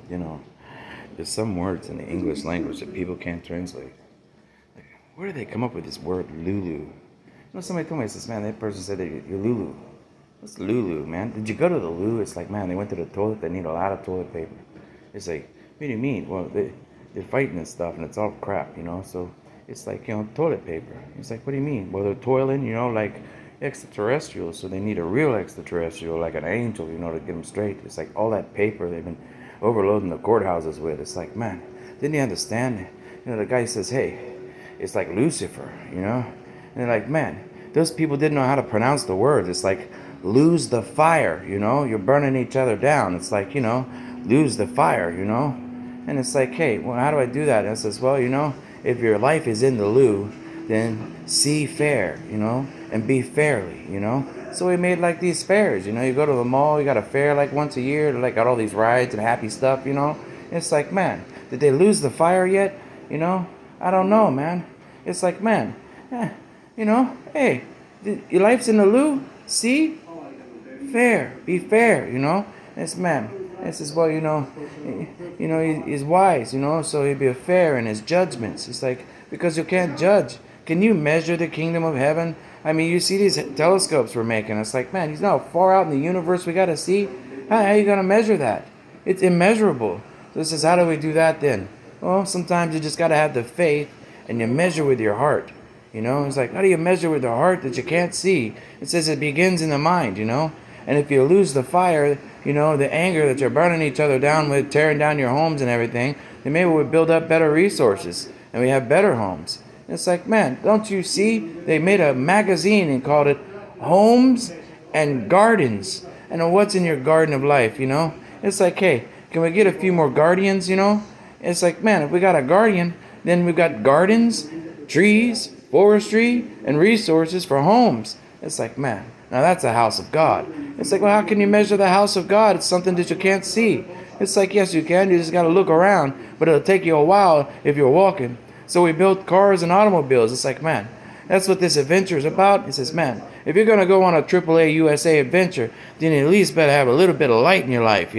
You know, there's some words in the English language that people can't translate. Like, where do they come up with this word Lulu? You know, somebody told me, says, man, that person said that you're Lulu. What's Lulu, man? Did you go to the loo? It's like, man, they went to the toilet. They need a lot of toilet paper. It's like, what do you mean? Well, they're fighting and stuff, and it's all crap, you know? So it's like, toilet paper. It's like, what do you mean? Well, they're toiling, like extraterrestrials, so they need a real extraterrestrial, like an angel, to get them straight. It's like all that paper they've been overloading the courthouses with. It's like, man, didn't you understand? The guy says, hey, it's like Lucifer, And they're like, man, those people didn't know how to pronounce the words. It's like, lose the fire, You're burning each other down. It's like, lose the fire, And it's like, hey, well, how do I do that? And it says, well, if your life is in the loo, then see fair, and be fairly, So we made like these fairs, You go to the mall, you got a fair like once a year, like got all these rides and happy stuff, It's like, man, did they lose the fire yet? I don't know, man. It's like, man, hey, your life's in the loo, see? Fair, be fair, It's man. This is well, he's wise, so he'd be fair in his judgments. It's like, because you can't judge. Can you measure the kingdom of heaven? I mean, you see these telescopes we're making. It's like, man, he's not far out in the universe we got to see. How are you going to measure that? It's immeasurable. So this is, how do we do that then? Well, sometimes you just got to have the faith and you measure with your heart. It's like, how do you measure with the heart that you can't see? It says it begins in the mind, And if you lose the fire, the anger that you're burning each other down with, tearing down your homes and everything, then maybe we'll build up better resources and we have better homes. It's like, man, don't you see? They made a magazine and called it Homes and Gardens. And what's in your garden of life, It's like, hey, can we get a few more guardians, It's like, man, if we got a guardian, then we've got gardens, trees, forestry, and resources for homes. It's like, man, now that's a house of God. It's like, well, how can you measure the house of God? It's something that you can't see. It's like, yes, you can. You just got to look around, but it'll take you a while if you're walking. So we built cars and automobiles. It's like, man, that's what this adventure is about. It says, man, if you're going to go on a AAA USA adventure, then you at least better have a little bit of light in your life,